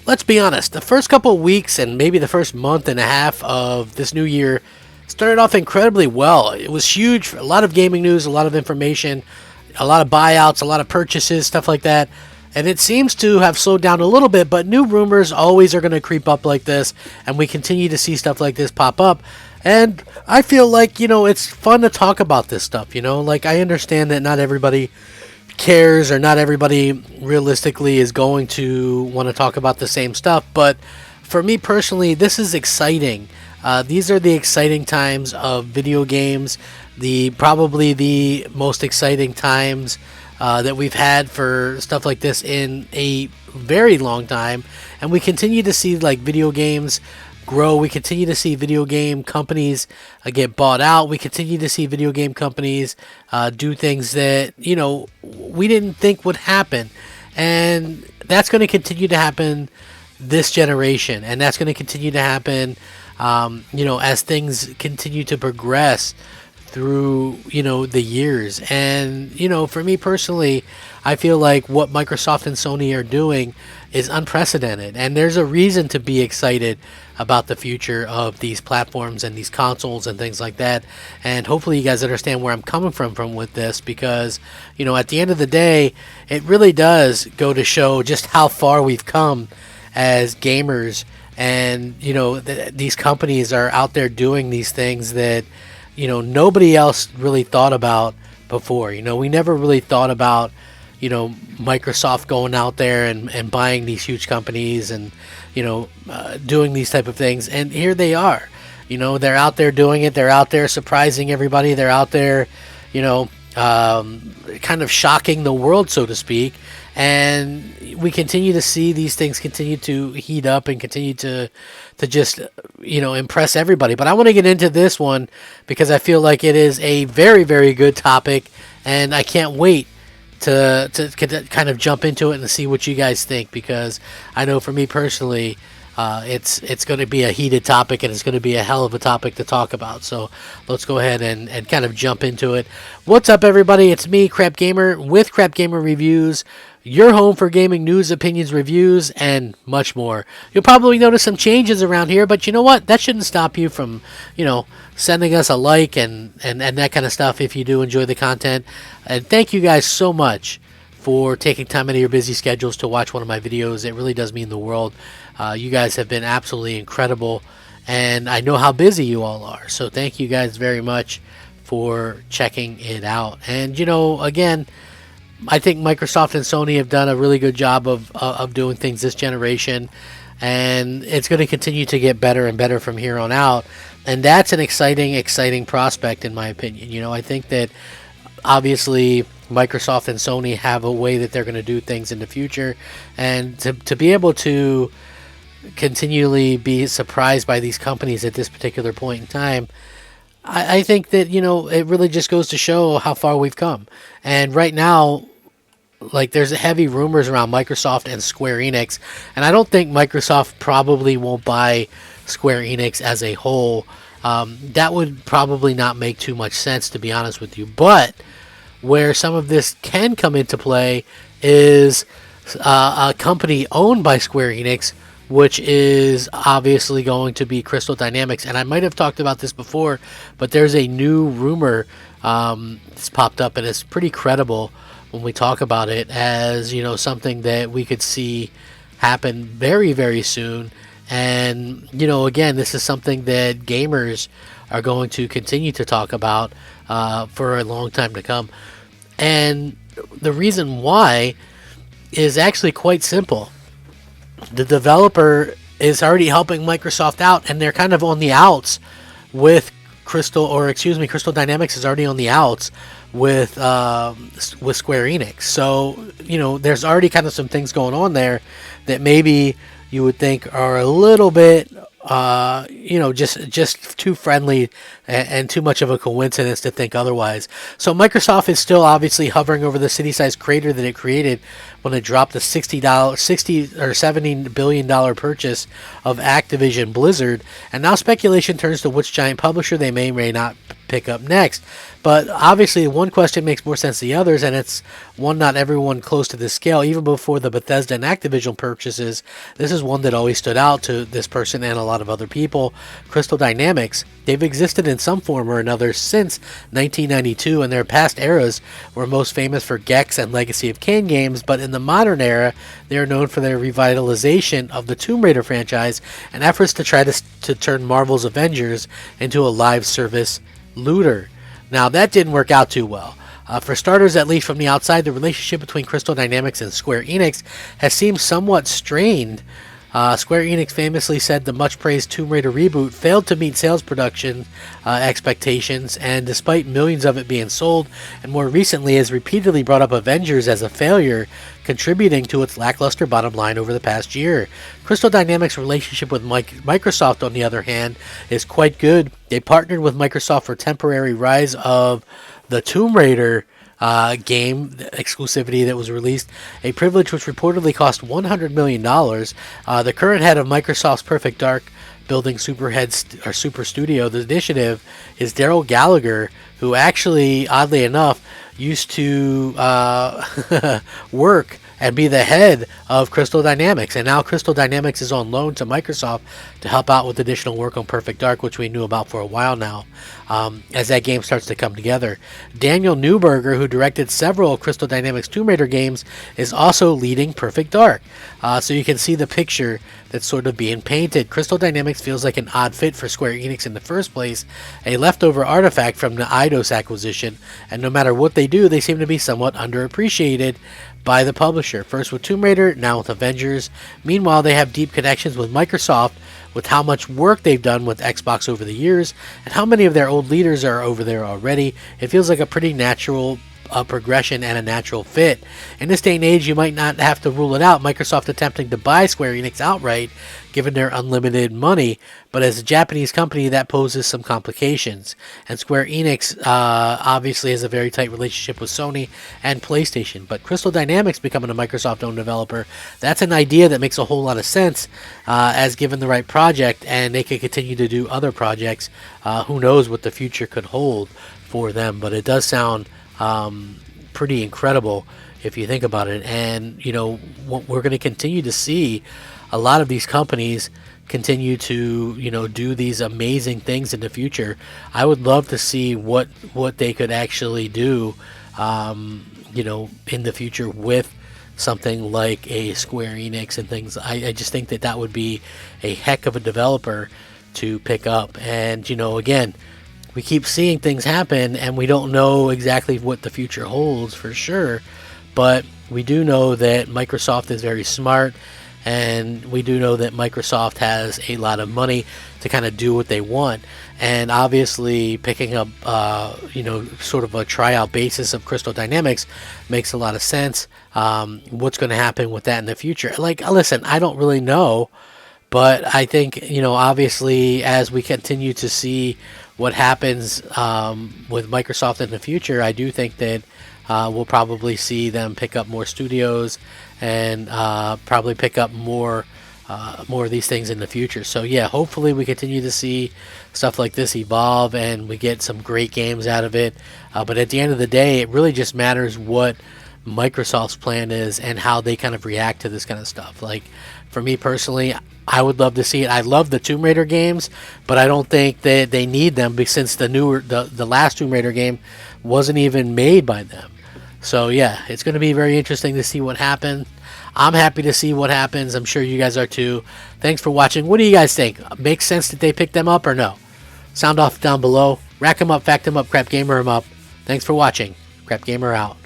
let's be honest, the first couple of weeks and maybe the first month and a half of this new year started off incredibly well. It was huge, a lot of gaming news, a lot of information, a lot of buyouts, a lot of purchases, stuff like that. And it seems to have slowed down a little bit, but new rumors always are going to creep up like this, and we continue to see stuff like this pop up. And I feel like, it's fun to talk about this stuff, Like, I understand that not everybody cares or not everybody realistically is going to want to talk about the same stuff, but for me personally, this is exciting. These are the exciting times of video games, probably the most exciting times that we've had for stuff like this in a very long time, and we continue to see like video games grow. We continue to see video game companies get bought out. We continue to see video game companies do things that we didn't think would happen, and that's going to continue to happen this generation, and that's going to continue to happen as things continue to progress through the years. And for me personally, I feel like what Microsoft and Sony are doing is unprecedented, and there's a reason to be excited about the future of these platforms and these consoles and things like that. And hopefully you guys understand where I'm coming from with this, because at the end of the day, it really does go to show just how far we've come as gamers. And these companies are out there doing these things that nobody else really thought about before. We never really thought about Microsoft going out there and buying these huge companies and doing these type of things, and here they are. They're out there doing it. They're out there surprising everybody. They're out there kind of shocking the world, so to speak. And we continue to see these things continue to heat up and continue to just impress everybody. But I want to get into this one because I feel like it is a very, very good topic, and I can't wait to kind of jump into it and see what you guys think, because I know for me personally, it's going to be a heated topic, and it's going to be a hell of a topic to talk about. So let's go ahead and kind of jump into it. What's up, everybody? It's me, Crap Gamer, with Crap Gamer Reviews, your home for gaming news, opinions, reviews, and much more. You'll probably notice some changes around here, but you know what? That shouldn't stop you from, sending us a like and that kind of stuff if you do enjoy the content. And thank you guys so much for taking time out of your busy schedules to watch one of my videos. It really does mean the world. You guys have been absolutely incredible, and I know how busy you all are. So thank you guys very much for checking it out. And again, I think Microsoft and Sony have done a really good job of doing things this generation, and it's going to continue to get better and better from here on out. And that's an exciting prospect, in my opinion. I think that obviously Microsoft and Sony have a way that they're going to do things in the future, and to be able to continually be surprised by these companies at this particular point in time, I think that it really just goes to show how far we've come. And right now, like, there's heavy rumors around Microsoft and Square Enix, and I don't think Microsoft probably won't buy Square Enix as a whole. That would probably not make too much sense, to be honest with you. But where some of this can come into play is a company owned by Square Enix, which is obviously going to be Crystal Dynamics. And I might have talked about this before, but there's a new rumor that's popped up, and it's pretty credible when we talk about it as something that we could see happen very, very soon. And again, this is something that gamers are going to continue to talk about for a long time to come. And the reason why is actually quite simple. The developer is already helping Microsoft out, and they're kind of on the outs with Crystal Dynamics is already on the outs with Square Enix. So there's already kind of some things going on there that maybe you would think are a little bit just too friendly and too much of a coincidence to think otherwise. So Microsoft is still obviously hovering over the city-sized crater that it created when it dropped the $60 or $70 billion purchase of Activision Blizzard, and now speculation turns to which giant publisher they may or may not pick up next. But obviously, one question makes more sense than the others, and it's one not everyone close to this scale, even before the Bethesda and Activision purchases. This is one that always stood out to this person and a lot of other people. Crystal Dynamics. They've existed in some form or another since 1992, and their past eras were most famous for Gex and Legacy of Kain games, but in the modern era, they are known for their revitalization of the Tomb Raider franchise and efforts to try to turn Marvel's Avengers into a live service looter. Now, that didn't work out too well. For starters, at least from the outside, the relationship between Crystal Dynamics and Square Enix has seemed somewhat strained. Square Enix famously said the much-praised Tomb Raider reboot failed to meet sales production expectations, and despite millions of it being sold, and more recently has repeatedly brought up Avengers as a failure, contributing to its lackluster bottom line over the past year. Crystal Dynamics' relationship with Microsoft, on the other hand, is quite good. They partnered with Microsoft for temporary Rise of the Tomb Raider game exclusivity that was released, a privilege which reportedly cost $100 million. The current head of Microsoft's Perfect Dark building Super Studio, the initiative, is Daryl Gallagher, who actually, oddly enough, used to work and be the head of Crystal Dynamics. And now Crystal Dynamics is on loan to Microsoft to help out with additional work on Perfect Dark, which we knew about for a while now, as that game starts to come together. Daniel Newberger, who directed several Crystal Dynamics Tomb Raider games, is also leading Perfect Dark. So you can see the picture that's sort of being painted. Crystal Dynamics feels like an odd fit for Square Enix in the first place, a leftover artifact from the Eidos acquisition, and no matter what they do, they seem to be somewhat underappreciated by the publisher. First with Tomb Raider, now with Avengers. Meanwhile, they have deep connections with Microsoft, with how much work they've done with Xbox over the years, and how many of their old leaders are over there already. It feels like a pretty natural progression and a natural fit. In this day and age, you might not have to rule it out, Microsoft attempting to buy Square Enix outright, given their unlimited money, but as a Japanese company, that poses some complications. And Square Enix obviously has a very tight relationship with Sony and PlayStation, but Crystal Dynamics becoming a Microsoft-owned developer, that's an idea that makes a whole lot of sense, as given the right project, and they could continue to do other projects. Who knows what the future could hold for them, but it does sound pretty incredible if you think about it. And you know, we're going to continue to see a lot of these companies continue to, you know, do these amazing things in the future. I would love to see what they could actually do, you know, in the future with something like a Square Enix and things. I just think that would be a heck of a developer to pick up. And you know, again, we keep seeing things happen, and we don't know exactly what the future holds for sure, but we do know that Microsoft is very smart, and we do know that Microsoft has a lot of money to kind of do what they want. And obviously picking up, you know, sort of a tryout basis of Crystal Dynamics makes a lot of sense. What's going to happen with that in the future? Like, listen, I don't really know, but I think, you know, obviously as we continue to see what happens with Microsoft in the future, I do think that we'll probably see them pick up more studios and probably pick up more of these things in the future. So yeah, hopefully we continue to see stuff like this evolve and we get some great games out of it. But at the end of the day, it really just matters what Microsoft's plan is and how they kind of react to this kind of stuff. Like, for me personally, I would love to see it. I love the Tomb Raider games, but I don't think that they need them, since the last Tomb Raider game wasn't even made by them. So yeah, it's going to be very interesting to see what happens. I'm happy to see what happens. I'm sure you guys are too. Thanks for watching. What do you guys think? Makes sense that they picked them up or no? Sound off down below. Rack them up, fact them up, Crap Gamer them up. Thanks for watching. Crap Gamer out.